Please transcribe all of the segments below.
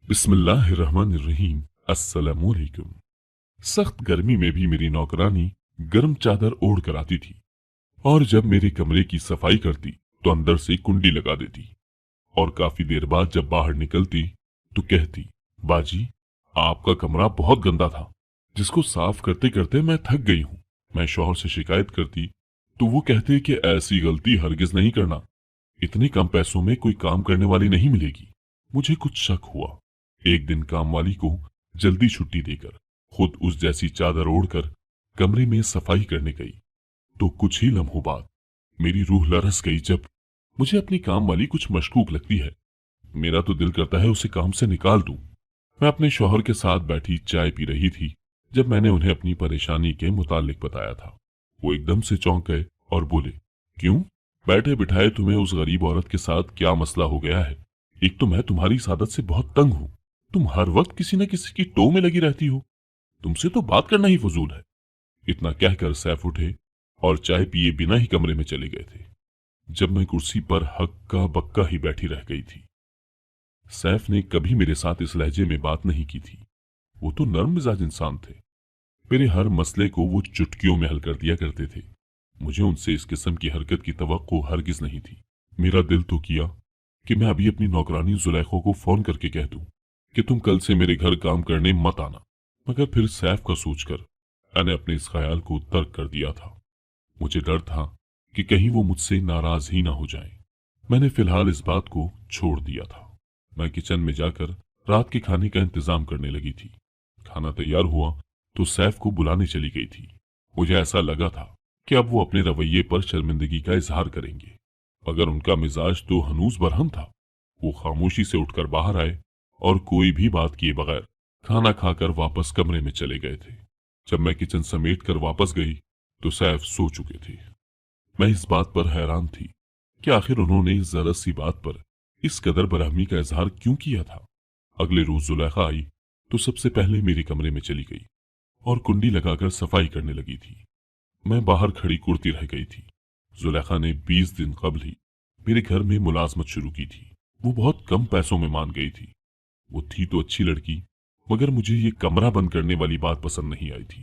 बिस्मिल्लाहिर्रहमानिर्रहीम। अस्सलामुअलैकुम। सख्त गर्मी में भी मेरी नौकरानी गर्म चादर ओढ़ कर आती थी और जब मेरे कमरे की सफाई करती तो अंदर से कुंडी लगा देती और काफी देर बाद जब बाहर निकलती तो कहती, बाजी, आपका कमरा बहुत गंदा था, जिसको साफ करते करते मैं थक गई हूँ। मैं शौहर से शिकायत करती तो वो कहते कि ऐसी गलती हरगिज नहीं करना, इतने कम पैसों में कोई काम करने वाली नहीं मिलेगी। मुझे कुछ शक हुआ। एक दिन कामवाली को जल्दी छुट्टी देकर खुद उस जैसी चादर ओढ़कर कमरे में सफाई करने गई तो कुछ ही लम्हों बाद मेरी रूह लरस गई। जब मुझे अपनी काम वाली कुछ मशकूक लगती है, मेरा तो दिल करता है उसे काम से निकाल दूं। मैं अपने शौहर के साथ बैठी चाय पी रही थी जब मैंने उन्हें अपनी परेशानी के मुतालिक बताया था। वो एकदम से चौंक गए और बोले, क्यों? बैठे बिठाए तुम्हें उस गरीब औरत के साथ क्या मसला हो गया है? एक तो मैं तुम्हारी इस आदत से बहुत तंग हूं। तुम हर वक्त किसी न किसी की टो में लगी रहती हो। तुमसे तो बात करना ही फजूल है। इतना कहकर सैफ उठे और चाय पिए बिना ही कमरे में चले गए थे। जब मैं कुर्सी पर हक्का बक्का ही बैठी रह गई थी। सैफ ने कभी मेरे साथ इस लहजे में बात नहीं की थी। वो तो नर्म मिजाज इंसान थे। मेरे हर मसले को वो चुटकियों में हल कर दिया करते थे। मुझे उनसे इस किस्म की हरकत की तवक्को हरगिज नहीं थी। मेरा दिल तो किया कि मैं अभी अपनी नौकरानी जुलेखा को फोन करके कह दूं कि तुम कल से मेरे घर काम करने मत आना, मगर फिर सैफ का सोचकर मैंने अपने इस ख्याल को तर्क कर दिया था। मुझे डर था कि कहीं वो मुझसे नाराज ही ना हो जाएं। मैंने फिलहाल इस बात को छोड़ दिया था। मैं किचन में जाकर रात के खाने का इंतजाम करने लगी थी। खाना तैयार हुआ तो सैफ को बुलाने चली गई थी। मुझे ऐसा लगा था कि अब वो अपने रवैये पर शर्मिंदगी का इजहार करेंगे, मगर उनका मिजाज तो हनूज बरहम था। वो खामोशी से उठकर बाहर आए और कोई भी बात किए बगैर खाना खाकर वापस कमरे में चले गए थे। जब मैं किचन समेट कर वापस गई तो सैफ सो चुके थे। मैं इस बात पर हैरान थी कि आखिर उन्होंने इस जरा सी बात पर इस कदर बरहमी का इजहार क्यों किया था। अगले रोज जुलेखा आई तो सबसे पहले मेरे कमरे में चली गई और कुंडी लगाकर सफाई करने लगी थी। मैं बाहर खड़ी कुर्ती रह गई थी। जुलेखा ने 20 दिन कबल ही मेरे घर में मुलाजमत शुरू की थी। वो बहुत कम पैसों में मान गई थी। वो थी तो अच्छी लड़की, मगर मुझे ये कमरा बंद करने वाली बात पसंद नहीं आई थी।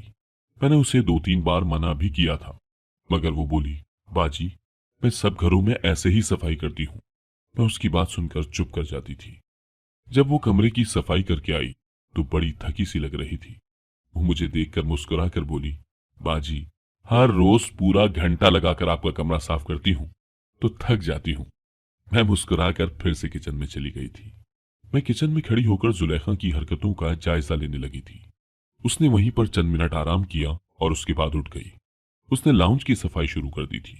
मैंने उसे 2-3 बार मना भी किया था, मगर वो बोली, बाजी, मैं सब घरों में ऐसे ही सफाई करती हूँ। मैं उसकी बात सुनकर चुप कर जाती थी। जब वो कमरे की सफाई करके आई तो बड़ी थकी सी लग रही थी। वो मुझे देखकर मुस्कुरा कर बोली, बाजी, हर रोज पूरा घंटा लगाकर आपका कमरा साफ करती हूँ तो थक जाती हूँ। मैं मुस्कुराकर फिर से किचन में चली गई थी। मैं किचन में खड़ी होकर जुलेखा की हरकतों का जायजा लेने लगी थी। उसने वहीं पर चंद मिनट आराम किया और उसके बाद उठ गई। उसने लाउंज की सफाई शुरू कर दी थी।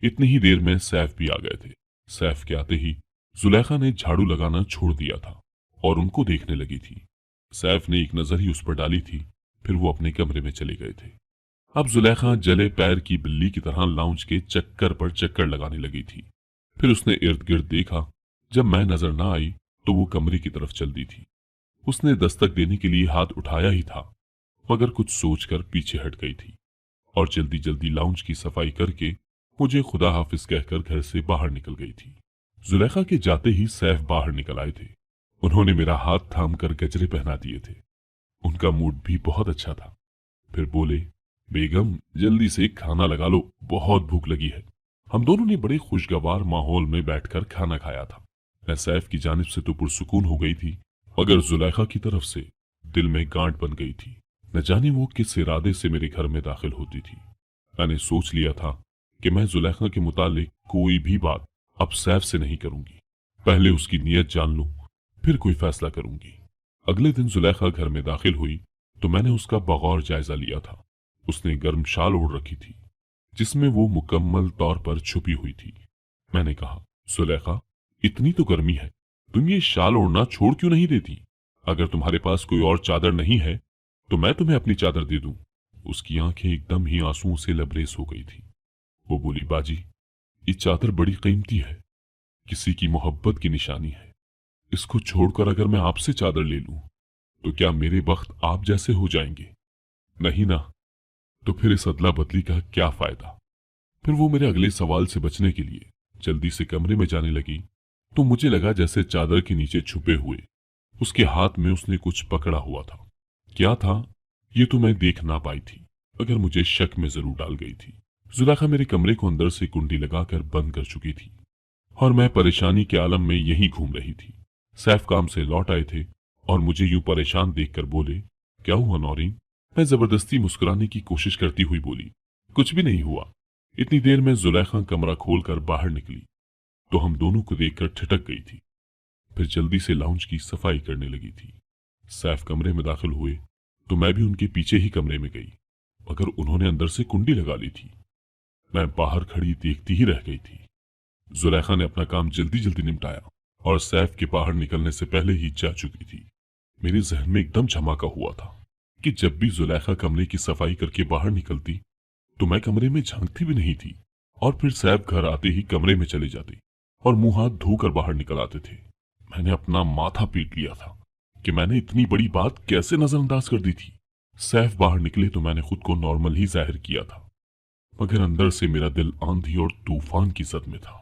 इतनी ही देर में सैफ भी आ गए थे। सैफ के आते ही जुलेखा ने झाड़ू लगाना छोड़ दिया था और उनको देखने लगी थी। सैफ ने एक नजर ही उस पर डाली थी, फिर वो अपने कमरे में चले गए थे। अब जुलेखा जले पैर की बिल्ली की तरह लाउंज के चक्कर पर चक्कर लगाने लगी थी। फिर उसने इर्द गिर्द देखा। जब मैं नजर ना आई तो वो कमरे की तरफ चल दी थी। उसने दस्तक देने के लिए हाथ उठाया ही था, मगर कुछ सोचकर पीछे हट गई थी और जल्दी जल्दी लाउंज की सफाई करके मुझे खुदा हाफिज कहकर घर से बाहर निकल गई थी। जुलेखा के जाते ही सैफ बाहर निकल आए थे। उन्होंने मेरा हाथ थाम कर गजरे पहना दिए थे। उनका मूड भी बहुत अच्छा था। फिर बोले, बेगम, जल्दी से खाना लगा लो, बहुत भूख लगी है। हम दोनों ने बड़े खुशगवार माहौल में बैठकर खाना खाया था। मैं सैफ की जानिब से तो पुरसुकून हो गई थी, मगर जुलेखा की तरफ से दिल में गांठ बन गई थी। न जाने वो किस इरादे से मेरे घर में दाखिल होती थी। मैंने सोच लिया था कि मैं जुलेखा के मुतालिक कोई भी बात अब सैफ से नहीं करूंगी। पहले उसकी नीयत जान लूं, फिर कोई फैसला करूंगी। अगले दिन जुलेखा घर में दाखिल हुई तो मैंने उसका बगौर जायजा लिया था। उसने गर्म शाल ओढ़ रखी थी जिसमें वो मुकम्मल तौर पर छुपी हुई थी। मैंने कहा, जुलेखा, इतनी तो गर्मी है, तुम ये शाल ओढ़ना छोड़ क्यों नहीं देती? अगर तुम्हारे पास कोई और चादर नहीं है तो मैं तुम्हें अपनी चादर दे दूं। उसकी आंखें एकदम ही आंसुओं से लबरेज हो गई थी। वो बोली, बाजी, ये चादर बड़ी कीमती है, किसी की मोहब्बत की निशानी है। इसको छोड़कर अगर मैं आपसे चादर ले लूं तो क्या मेरे बख्त आप जैसे हो जाएंगे? नहीं ना, तो फिर इस अदला बदली का क्या फायदा? फिर वो मेरे अगले सवाल से बचने के लिए जल्दी से कमरे में जाने लगी तो मुझे लगा जैसे चादर के नीचे छुपे हुए उसके हाथ में उसने कुछ पकड़ा हुआ था। क्या था ये तो मैं देख ना पाई थी, अगर मुझे शक में जरूर डाल गई थी। जुलेखा मेरे कमरे को अंदर से कुंडी लगाकर बंद कर चुकी थी और मैं परेशानी के आलम में यहीं घूम रही थी। सैफ काम से लौट आए थे और मुझे यूं परेशान देखकर बोले, क्या हुआ नौरीन? मैं जबरदस्ती मुस्कुराने की कोशिश करती हुई बोली, कुछ भी नहीं हुआ। इतनी देर में जुलेखा कमरा खोलकर बाहर निकली तो हम दोनों को देखकर ठिठक गई थी। फिर जल्दी से लाउंज की सफाई करने लगी थी। सैफ कमरे में दाखिल हुए तो मैं भी उनके पीछे ही कमरे में गई, मगर उन्होंने अंदर से कुंडी लगा ली थी। मैं बाहर खड़ी देखती ही रह गई थी। जुलेखा ने अपना काम जल्दी जल्दी निपटाया और सैफ के बाहर निकलने से पहले ही जा चुकी थी। मेरे जहन में एकदम झमाका हुआ था कि जब भी जुलेखा कमरे की सफाई करके बाहर निकलती तो मैं कमरे में झांकती भी नहीं थी, और फिर सैफ घर आते ही कमरे में चले जाते और मुंह हाथ धोकर बाहर निकल आते थे। मैंने अपना माथा पीट लिया था कि मैंने इतनी बड़ी बात कैसे नजरअंदाज कर दी थी। सैफ बाहर निकले तो मैंने खुद को नॉर्मल ही जाहिर किया था, मगर अंदर से मेरा दिल आंधी और तूफान की सद में था।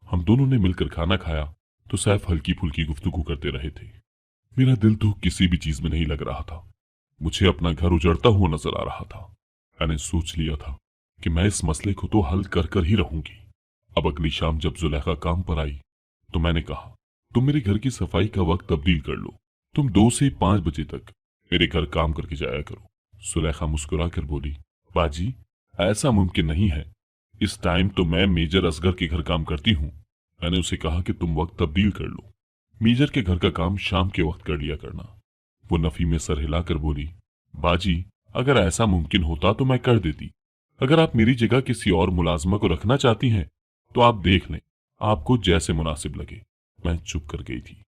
हम दोनों ने मिलकर खाना खाया तो सैफ हल्की फुल्की गुफ्तगू करते रहे थे। मेरा दिल तो किसी भी चीज में नहीं लग रहा था। मुझे अपना घर उजड़ता हुआ नजर आ रहा था। मैंने सोच लिया था कि मैं इस मसले को तो हल कर कर ही रहूंगी। अब अगली शाम जब जुलेखा काम पर आई तो मैंने कहा, तुम मेरे घर की सफाई का वक्त तब्दील कर लो। तुम 2 से 5 बजे तक मेरे घर काम करके जाया करो। जुलेखा मुस्कुरा कर बोली, बाजी ऐसा मुमकिन नहीं है। इस टाइम तो मैं मेजर असगर के घर काम करती हूँ। मैंने उसे कहा कि तुम वक्त तब्दील कर लो, मेजर के घर का काम शाम के वक्त कर लिया करना। वो नफी में सर हिलाकर बोली, बाजी अगर ऐसा मुमकिन होता तो मैं कर देती। अगर आप मेरी जगह किसी और मुलाजमा को रखना चाहती हैं तो आप देख लें, आपको जैसे मुनासिब लगे। मैं चुप कर गई थी।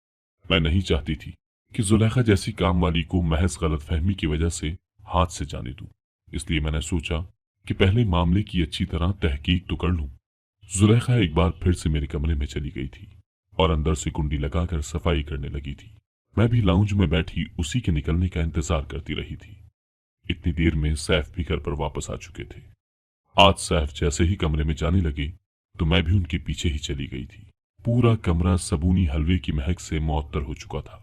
मैं नहीं चाहती थी कि जुलेखा जैसी काम वाली को महज गलतफहमी की वजह से हाथ से जाने दूं। इसलिए मैंने सोचा कि पहले मामले की अच्छी तरह तहकीक तो कर लूं। जुलेखा एक बार फिर से मेरे कमरे में चली गई थी और अंदर से कुंडी लगाकर सफाई करने लगी थी। मैं भी लाउंज में बैठी उसी के निकलने का इंतजार करती रही थी। इतनी देर में सैफ भी घर पर वापस आ चुके थे। आज सैफ जैसे ही कमरे में जाने लगे तो मैं भी उनके पीछे ही चली गई थी। पूरा कमरा सबूनी हलवे की महक से मुअत्तर हो चुका था।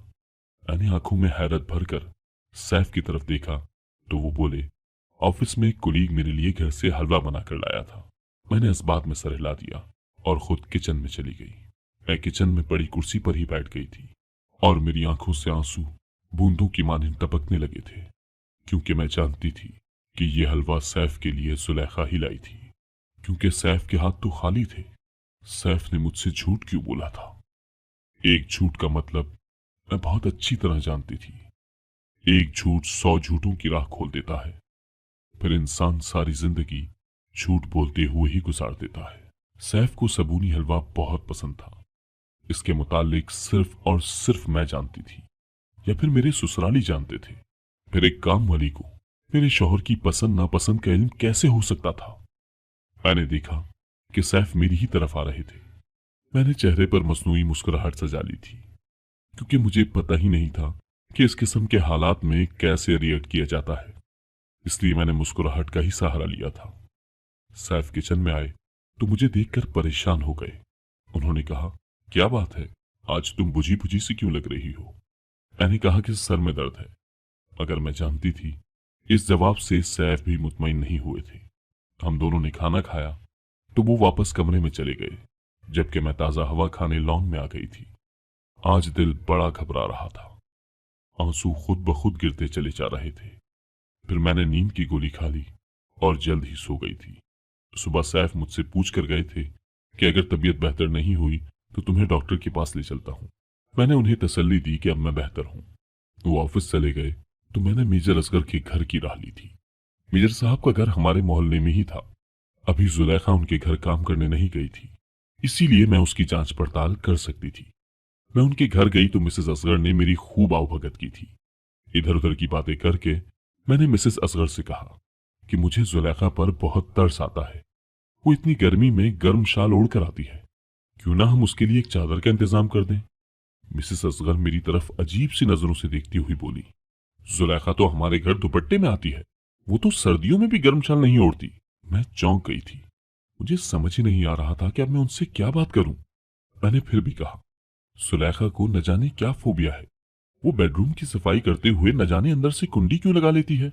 मैंने आंखों में हैरत भरकर सैफ की तरफ देखा तो वो बोले, ऑफिस में एक कुलीग मेरे लिए घर से हलवा बना कर लाया था। मैंने इस बात में सर हिला दिया और खुद किचन में चली गई। मैं किचन में पड़ी कुर्सी पर ही बैठ गई थी और मेरी आंखों से आंसू बूंदों की मानिंद टपकने लगे थे, क्योंकि मैं जानती थी कि यह हलवा सैफ के लिए जुलेखा ही लाई थी। क्योंकि सैफ के हाथ तो खाली थे। सैफ ने मुझसे झूठ क्यों बोला था? एक झूठ का मतलब मैं बहुत अच्छी तरह जानती थी। एक झूठ 100 झूठों की राह खोल देता है। फिर इंसान सारी जिंदगी झूठ बोलते हुए ही गुजार देता है। सैफ को सबूनी हलवा बहुत पसंद था। इसके मुतालिक सिर्फ और सिर्फ मैं जानती थी, या फिर मेरे ससुराली जानते थे। फिर एक काम वाली को मेरे शौहर की पसंद नापसंद का इल्म कैसे हो सकता था? मैंने देखा कि सैफ मेरी ही तरफ आ रहे थे। मैंने चेहरे पर मसनूई मुस्कुराहट सजा ली थी, क्योंकि मुझे पता ही नहीं था कि इस किस्म के हालात में कैसे रिएक्ट किया जाता है। इसलिए मैंने मुस्कुराहट का ही सहारा लिया था। सैफ किचन में आए तो मुझे देखकर परेशान हो गए। उन्होंने कहा, क्या बात है, आज तुम बुझी बुझी सी क्यों लग रही हो? मैंने कहा कि सर में दर्द है। मगर मैं जानती थी इस जवाब से सैफ भी मुतमईन नहीं हुए थे। हम दोनों ने खाना खाया तो वो वापस कमरे में चले गए, जबकि मैं ताजा हवा खाने लॉन में आ गई थी। आज दिल बड़ा घबरा रहा था। आंसू खुद ब खुद गिरते चले जा रहे थे। फिर मैंने नींद की गोली खा ली और जल्द ही सो गई थी। सुबह सैफ मुझसे पूछ कर गए थे कि अगर तबीयत बेहतर नहीं हुई तो तुम्हें डॉक्टर के पास ले चलता हूँ। मैंने उन्हें तसल्ली दी कि अब मैं बेहतर हूँ। वो ऑफिस चले गए तो मैंने मेजर असगर के घर की राह ली थी। मेजर साहब का घर हमारे मोहल्ले में ही था। अभी जुलेखा उनके घर काम करने नहीं गई थी, इसीलिए मैं उसकी जांच पड़ताल कर सकती थी। मैं उनके घर गई तो मिसेस असगर ने मेरी खूब आवभगत की थी। इधर उधर की बातें करके मैंने मिसेस असगर से कहा कि मुझे जुलेखा पर बहुत तरस आता है। वो इतनी गर्मी में गर्म शाल ओढ़ कर आती है, क्यों ना हम उसके लिए एक चादर का इंतजाम कर दें। मिसेस असगर मेरी तरफ अजीब सी नजरों से देखती हुई बोली, जुलेखा तो हमारे घर दुपट्टे में आती है, वो तो सर्दियों में भी गर्म शाल नहीं ओढ़ती। मैं चौंक गई थी। मुझे समझ ही नहीं आ रहा था कि अब मैं उनसे क्या बात करूं। मैंने फिर भी कहा, जुलेखा को न जाने क्या फोबिया है, वो बेडरूम की सफाई करते हुए न जाने अंदर से कुंडी क्यों लगा लेती है।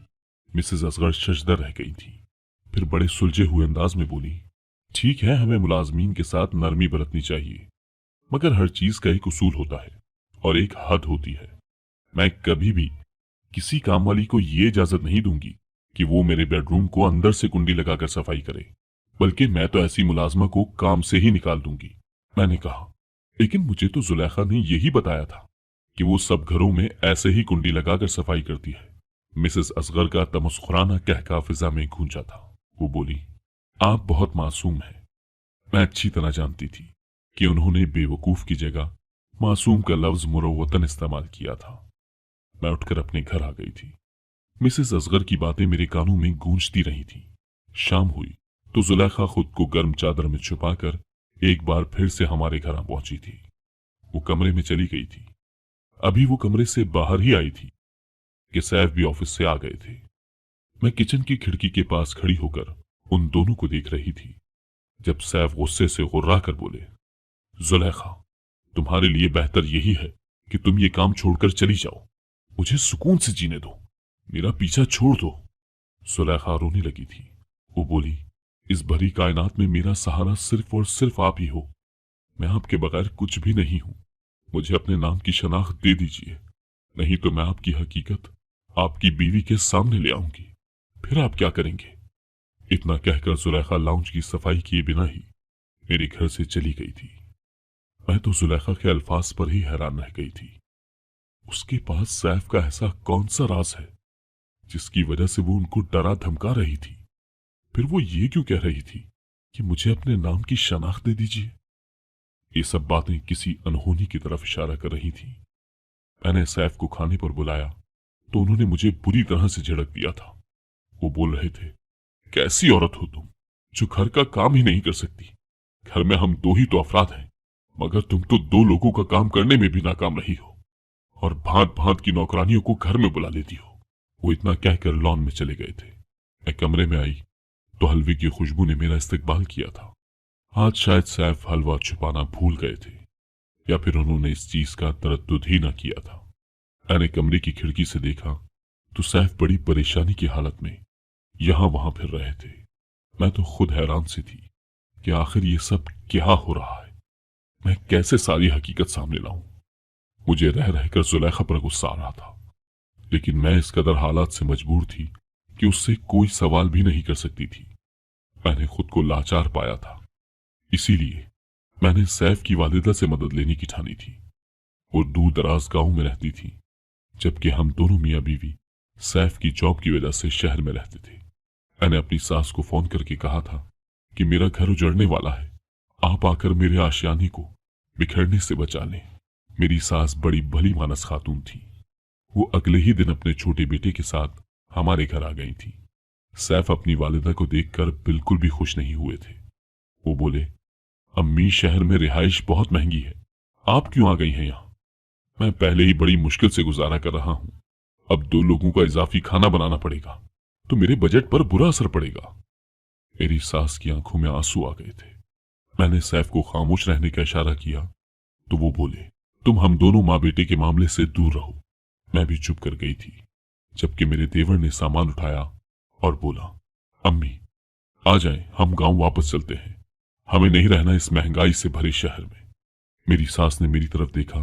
मिसेस असगर शशदर रह गई थी। फिर बड़े सुलझे हुए अंदाज में बोली, ठीक है, हमें मुलाजमीन के साथ नरमी बरतनी चाहिए, मगर हर चीज का एक उसूल होता है और एक हद होती है। मैं कभी भी किसी काम वाली को ये इजाजत नहीं दूंगी कि वो मेरे बेडरूम को अंदर से कुंडी लगाकर सफाई करे, बल्कि मैं तो ऐसी मुलाजमा को काम से ही निकाल दूंगी। मैंने कहा, लेकिन मुझे तो जुलेखा ने यही बताया था कि वो सब घरों में ऐसे ही कुंडी लगाकर सफाई करती है। मिसेस असगर का तमस्कुराना कहका फिजा में गूंजा था। वो बोली, आप बहुत मासूम हैं। मैं अच्छी तरह जानती थी कि उन्होंने बेवकूफ की जगह मासूम का लफ्ज मुरव्वतन इस्तेमाल किया था। मैं उठकर अपने घर आ गई थी। मिसेस असगर की बातें मेरे कानों में गूंजती रही थी। शाम हुई तो जुलेखा खुद को गर्म चादर में छुपाकर एक बार फिर से हमारे घर आ पहुंची थी। वो कमरे में चली गई थी। अभी वो कमरे से बाहर ही आई थी कि सैफ भी ऑफिस से आ गए थे। मैं किचन की खिड़की के पास खड़ी होकर उन दोनों को देख रही थी जब सैफ गुस्से से गुर्रा कर बोले, जुलेखा, तुम्हारे लिए बेहतर यही है कि तुम ये काम छोड़कर चली जाओ। मुझे सुकून से जीने दो, मेरा पीछा छोड़ दो। जुलेखा रोने लगी थी। वो बोली, इस भरी कायनात में मेरा सहारा सिर्फ और सिर्फ आप ही हो। मैं आपके बगैर कुछ भी नहीं हूं। मुझे अपने नाम की शनाख्त दे दीजिए, नहीं तो मैं आपकी हकीकत आपकी बीवी के सामने ले आऊंगी। फिर आप क्या करेंगे? इतना कहकर जुलेखा लाउंज की सफाई किए बिना ही मेरे घर से चली गई थी। मैं तो जुलेखा के अल्फाज पर ही हैरान रह गई थी। उसके पास सैफ का ऐसा कौन सा राज है जिसकी वजह से वो उनको डरा धमका रही थी? फिर वो ये क्यों कह रही थी कि मुझे अपने नाम की शनाख्त दे दीजिए? ये सब बातें किसी अनहोनी की तरफ इशारा कर रही थी। मैंने सैफ को खाने पर बुलाया तो उन्होंने मुझे बुरी तरह से झिड़क दिया था। वो बोल रहे थे, कैसी औरत हो तुम जो घर का काम ही नहीं कर सकती। घर में हम दो ही तो अफराद हैं, मगर तुम तो दो लोगों का काम करने में भी नाकाम रही हो और भांत भांत की नौकरानियों को घर में बुला लेती हो। वो इतना कहकर लॉन में चले गए थे। मैं कमरे में आई तो हलवे की खुशबू ने मेरा इस्तकबाल किया था। आज शायद सैफ हलवा छुपाना भूल गए थे या फिर उन्होंने इस चीज का तरद्दुद ही ना किया था। मैंने कमरे की खिड़की से देखा तो सैफ बड़ी परेशानी की हालत में यहां वहां फिर रहे थे। मैं तो खुद हैरान सी थी कि आखिर ये सब क्या हो रहा है। मैं कैसे सारी हकीकत सामने लाऊं? मुझे रह रहकर जुलेखा पर गुस्सा आ रहा था, लेकिन मैं इस कदर हालात से मजबूर थी कि उससे कोई सवाल भी नहीं कर सकती थी। मैंने खुद को लाचार पाया था, इसीलिए मैंने सैफ की वालिदा से मदद लेने की ठानी थी। वो दूर दराज गांव में रहती थी, जबकि हम दोनों मियां बीवी सैफ की जॉब की वजह से शहर में रहते थे। मैंने अपनी सास को फोन करके कहा था कि मेरा घर उजड़ने वाला है, आप आकर मेरे आशियाने को बिखरने से बचा लें। मेरी सास बड़ी भली मानस खातून थी। वो अगले ही दिन अपने छोटे बेटे के साथ हमारे घर आ गई थी। सैफ अपनी वालिदा को देखकर बिल्कुल भी खुश नहीं हुए थे। वो बोले, अम्मी, शहर में रिहाइश बहुत महंगी है, आप क्यों आ गई हैं यहाँ? मैं पहले ही बड़ी मुश्किल से गुजारा कर रहा हूँ, अब दो लोगों का इजाफी खाना बनाना पड़ेगा तो मेरे बजट पर बुरा असर पड़ेगा। मेरी सास की आंखों में आंसू आ गए थे। मैंने सैफ को खामोश रहने का इशारा किया तो वो बोले, तुम हम दोनों माँ बेटे के मामले से दूर रहो। मैं भी चुप कर गई थी, जबकि मेरे देवर ने सामान उठाया और बोला, अम्मी आ जाएं, हम गांव वापस चलते हैं, हमें नहीं रहना इस महंगाई से भरे शहर में। मेरी सास ने मेरी तरफ देखा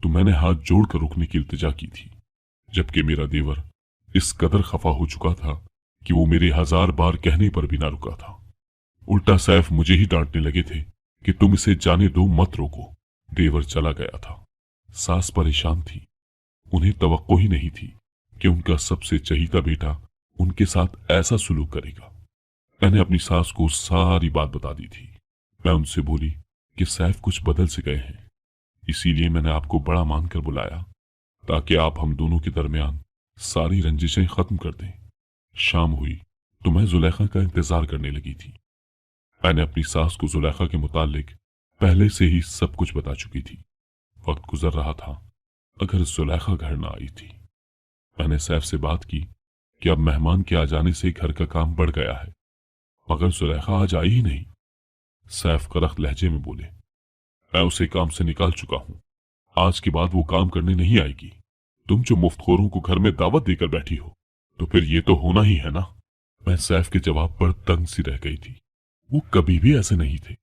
तो मैंने हाथ जोड़कर रुकने की इल्तिजा की थी, जबकि मेरा देवर इस कदर खफा हो चुका था कि वो मेरे 1000 बार कहने पर भी ना रुका था। उल्टा सैफ मुझे ही डांटने लगे थे कि तुम इसे जाने दो, मत रोको। देवर चला गया था। सास परेशान थी। उन्हें तवक्को ही नहीं थी कि उनका सबसे चहीता बेटा उनके साथ ऐसा सुलूक करेगा। मैंने अपनी सास को सारी बात बता दी थी। मैं उनसे बोली कि सैफ कुछ बदल से गए हैं, इसीलिए मैंने आपको बड़ा मानकर बुलाया ताकि आप हम दोनों के दरमियान सारी रंजिशें खत्म कर दें। शाम हुई तो मैं जुलेखा का इंतजार करने लगी थी। मैंने अपनी सास को जुलेखा के मुतालिक पहले से ही सब कुछ बता चुकी थी। वक्त गुजर रहा था, अगर जुलेखा घर ना आई थी। मैंने सैफ से बात की कि अब मेहमान के आ जाने से घर का काम बढ़ गया है, मगर जुलेखा आज आई ही नहीं। सैफ करख्त लहजे में बोले, मैं उसे काम से निकाल चुका हूं, आज के बाद वो काम करने नहीं आएगी। तुम जो मुफ्तखोरों को घर में दावत देकर बैठी हो, तो फिर ये तो होना ही है ना। मैं सैफ के जवाब पर तंग सी रह गई थी। वो कभी भी ऐसे नहीं थे।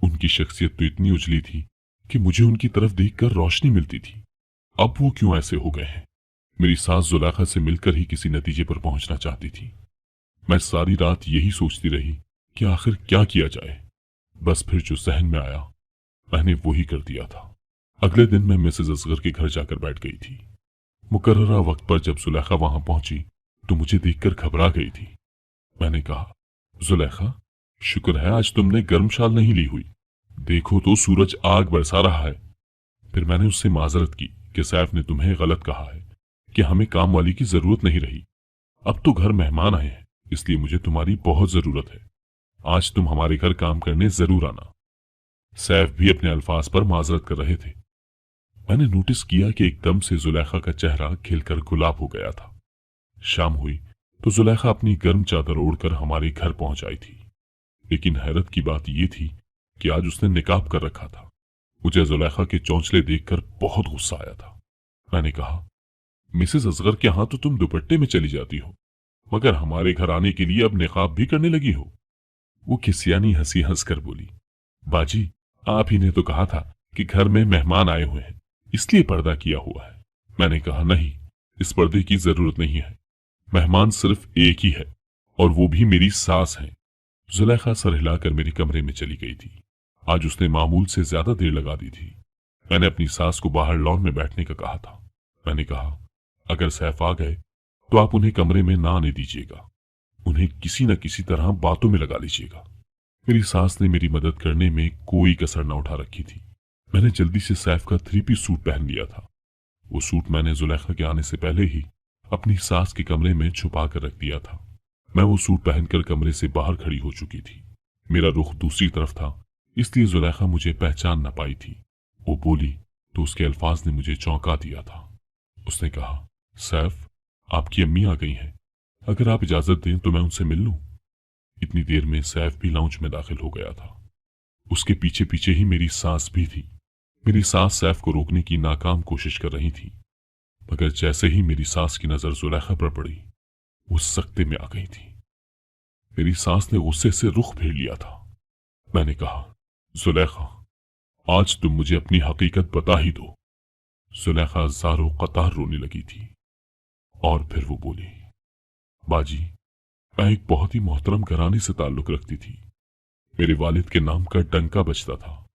उनकी शख्सियत तो इतनी उजली थी कि मुझे उनकी तरफ देखकर रोशनी मिलती थी। अब वो क्यों ऐसे हो गए हैं? मेरी सास जुलेखा से मिलकर ही किसी नतीजे पर पहुंचना चाहती थी। मैं सारी रात यही सोचती रही कि आखिर क्या किया जाए। बस फिर जो जहन में आया मैंने वही कर दिया था। अगले दिन मैं मिसेज असगर के घर जाकर बैठ गई थी। मुकर्ररा वक्त पर जब जुलेखा वहां पहुंची तो मुझे देखकर घबरा गई थी। मैंने कहा, जुलेखा, शुक्र है आज तुमने गर्म शाल नहीं ली हुई। देखो तो सूरज आग बरसा रहा है। फिर मैंने उससे माजरत की कि सैफ ने तुम्हें गलत कहा है कि हमें काम वाली की जरूरत नहीं रही। अब तो घर मेहमान आए हैं, इसलिए मुझे तुम्हारी बहुत जरूरत है। आज तुम हमारे घर काम करने जरूर आना। सैफ भी अपने अल्फाज पर माजरत कर रहे थे। मैंने नोटिस किया कि एकदम से जुलेखा का चेहरा खिलकर गुलाब हो गया था। शाम हुई तो जुलेखा अपनी गर्म चादर ओढ़कर हमारे घर पहुंच आई थी। लेकिन हैरत की बात यह थी कि आज उसने निकाब कर रखा था। मुझे जुलेखा के चौंचले देखकर बहुत गुस्सा आया था। मैंने कहा, मिसेस असगर के यहां तो तुम दुपट्टे में चली जाती हो, मगर हमारे घर आने के लिए अब निकाब भी करने लगी हो। वो खिसियानी हंसी हंसकर बोली, बाजी, आप ही ने तो कहा था कि घर में मेहमान आए हुए हैं, इसलिए पर्दा किया हुआ है। मैंने कहा, नहीं, इस पर्दे की जरूरत नहीं है। मेहमान सिर्फ एक ही है, और वो भी मेरी सास है। जुलेखा सर हिलाकर मेरे कमरे में चली गई थी। आज उसने मामूल से ज्यादा देर लगा दी थी। मैंने अपनी सास को बाहर लॉन में बैठने का कहा था। मैंने कहा, अगर सैफ आ गए तो आप उन्हें कमरे में ना आने दीजिएगा। उन्हें किसी न किसी तरह बातों में लगा लीजिएगा। मेरी सास ने मेरी मदद करने में कोई कसर न उठा रखी थी। मैंने जल्दी से सैफ का 3 पीस सूट पहन लिया था। वो सूट मैंने जुलेखा के आने से पहले ही अपनी सास के कमरे में छुपा कर रख दिया था। मैं वो सूट पहनकर कमरे से बाहर खड़ी हो चुकी थी। मेरा रुख दूसरी तरफ था, इसलिए जुलेखा मुझे पहचान न पाई थी। वो बोली तो उसके अल्फाज ने मुझे चौंका दिया था। उसने कहा, सैफ, आपकी अम्मी आ गई हैं। अगर आप इजाजत दें तो मैं उनसे मिल लूं। इतनी देर में सैफ भी लाउंज में दाखिल हो गया था। उसके पीछे पीछे ही मेरी सास भी थी। मेरी सास सैफ को रोकने की नाकाम कोशिश कर रही थी, मगर जैसे ही मेरी सास की नजर जुलेखा पर पड़ी, वो सख्ते में आ गई थी। मेरी सास ने गुस्से से रुख फेर लिया था। मैंने कहा, जुलेखा, आज तुम मुझे अपनी हकीकत बता ही दो। जुलेखा ज़ारो कतार रोने लगी थी और फिर वो बोली, बाजी, मैं एक बहुत ही मोहतरम घराने से ताल्लुक रखती थी। मेरे वालिद के नाम का डंका बजता था,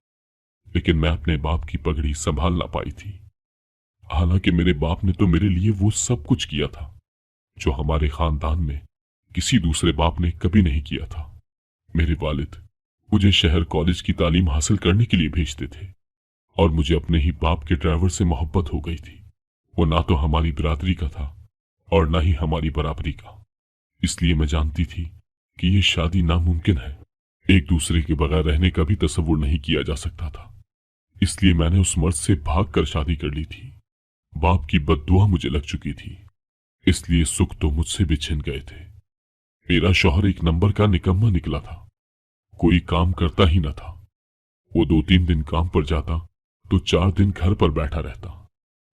लेकिन मैं अपने बाप की पगड़ी संभाल ना पाई थी। हालांकि मेरे बाप ने तो मेरे लिए वो सब कुछ किया था जो हमारे खानदान में किसी दूसरे बाप ने कभी नहीं किया था। मेरे वालिद मुझे शहर कॉलेज की तालीम हासिल करने के लिए भेजते थे, और मुझे अपने ही बाप के ड्राइवर से मोहब्बत हो गई थी। वो ना तो हमारी बिरादरी का था और ना ही हमारी बराबरी का। इसलिए मैं जानती थी कि ये शादी नामुमकिन है। एक दूसरे के बगैर रहने का भी तसव्वुर नहीं किया जा सकता था। इसलिए मैंने उस मर्द से भाग कर शादी कर ली थी। बाप की बद्दुआ मुझे लग चुकी थी, इसलिए सुख तो मुझसे भी छिन गए थे। मेरा शौहर एक नंबर का निकम्मा निकला था, कोई काम करता ही न था। वो 2-3 दिन काम पर जाता तो 4 दिन घर पर बैठा रहता।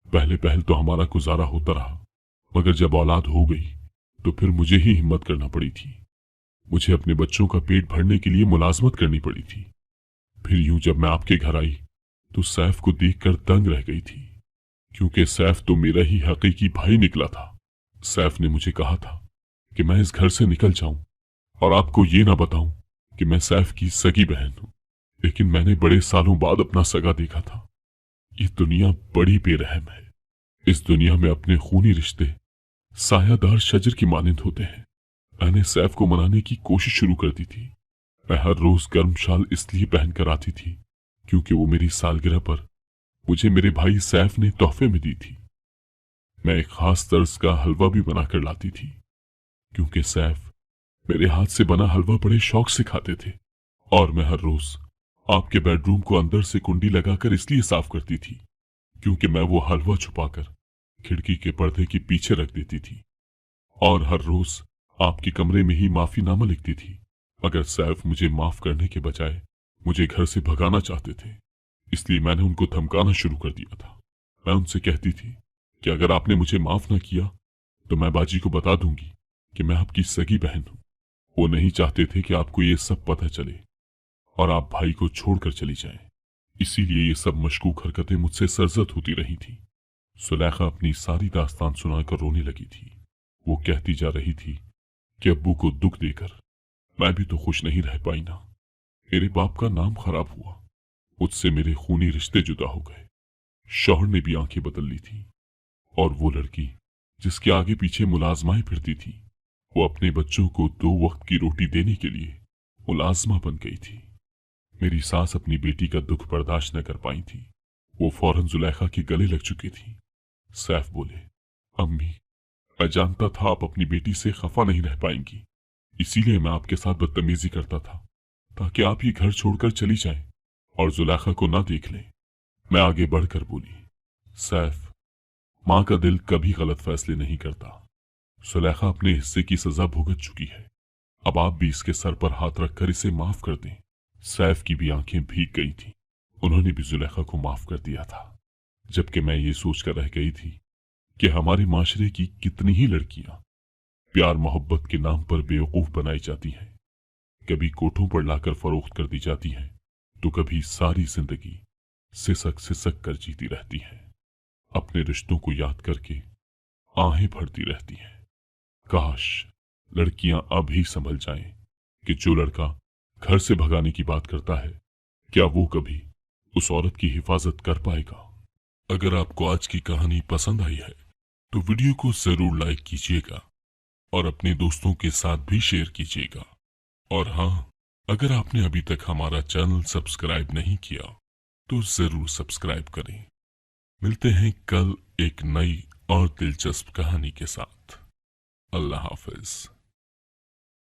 पहले पहल तो हमारा गुजारा होता रहा, मगर जब औलाद हो गई तो फिर मुझे ही हिम्मत करना पड़ी थी। मुझे अपने बच्चों का पेट भरने के लिए मुलाजमत करनी पड़ी थी। फिर यूं जब मैं आपके घर आई तो सैफ को देखकर दंग रह गई थी, क्योंकि सैफ तो मेरा ही हकीकी भाई निकला था। सैफ ने मुझे कहा था कि मैं इस घर से निकल जाऊं और आपको ये ना बताऊं कि मैं सैफ की सगी बहन हूं, लेकिन मैंने बड़े सालों बाद अपना सगा देखा था। ये दुनिया बड़ी बेरहम है। इस दुनिया में अपने खूनी रिश्ते सायादार शजर की मानिंद होते हैं। मैंने सैफ को मनाने की कोशिश शुरू कर दी थी। मैं हर रोज गर्म शाल इसलिए पहन कर आती थी क्योंकि वो मेरी सालगिरह पर मुझे मेरे भाई सैफ ने तोहफे में दी थी। मैं एक खास तर्ज का हलवा भी बनाकर लाती थी, क्योंकि सैफ मेरे हाथ से बना हलवा बड़े शौक से खाते थे। और मैं हर रोज आपके बेडरूम को अंदर से कुंडी लगाकर इसलिए साफ करती थी क्योंकि मैं वो हलवा छुपाकर खिड़की के पर्दे के पीछे रख देती थी। और हर रोज आपके कमरे में ही माफीनामा लिखती थी, मगर सैफ मुझे माफ करने के बजाय मुझे घर से भगाना चाहते थे। इसलिए मैंने उनको धमकाना शुरू कर दिया था। मैं उनसे कहती थी कि अगर आपने मुझे माफ न किया तो मैं बाजी को बता दूंगी कि मैं आपकी सगी बहन हूं। वो नहीं चाहते थे कि आपको ये सब पता चले और आप भाई को छोड़कर चली जाएं। इसीलिए ये सब मशकूक हरकतें मुझसे सरजद होती रही थी। सुलेखा अपनी सारी दास्तान सुनाकर रोने लगी थी। वो कहती जा रही थी कि अब्बू को दुख देकर मैं भी तो खुश नहीं रह पाई ना। मेरे बाप का नाम खराब हुआ, मुझसे मेरे खूनी रिश्ते जुदा हो गए। शौहर ने भी आंखें बदल ली थी और वो लड़की जिसके आगे पीछे मुलाजमाएं फिरती थी, वो अपने बच्चों को 2 वक्त की रोटी देने के लिए मुलाजमा बन गई थी। मेरी सास अपनी बेटी का दुख बर्दाश्त न कर पाई थी। वो फौरन जुलेखा के गले लग चुकी थी। सैफ बोले, अम्मी, मैं जानता था आप अपनी बेटी से खफा नहीं रह पाएंगी, इसीलिए मैं आपके साथ बदतमीजी करता था ताकि आप ये घर छोड़कर चली जाएं और जुलेखा को ना देख लें। मैं आगे बढ़कर बोली, सैफ, मां का दिल कभी गलत फैसले नहीं करता। सुलेखा अपने हिस्से की सजा भुगत चुकी है, अब आप भी इसके सर पर हाथ रखकर इसे माफ कर दें। सैफ की भी आंखें भीग गई थीं। उन्होंने भी जुलेखा को माफ कर दिया था, जबकि मैं ये सोचकर रह गई थी कि हमारे माशरे की कितनी ही लड़कियां प्यार मोहब्बत के नाम पर बेवकूफ बनाई जाती हैं। कभी कोठों पर लाकर फरोख्त कर दी जाती हैं, तो कभी सारी जिंदगी सिसक सिसक कर जीती रहती हैं, अपने रिश्तों को याद करके आहें भरती रहती हैं। काश लड़कियां अब ही समझ जाएं कि जो लड़का घर से भगाने की बात करता है, क्या वो कभी उस औरत की हिफाजत कर पाएगा। अगर आपको आज की कहानी पसंद आई है तो वीडियो को जरूर लाइक कीजिएगा और अपने दोस्तों के साथ भी शेयर कीजिएगा। और हाँ, अगर आपने अभी तक हमारा चैनल सब्सक्राइब नहीं किया तो जरूर सब्सक्राइब करें। मिलते हैं कल एक नई और दिलचस्प कहानी के साथ। अल्लाह हाफिज।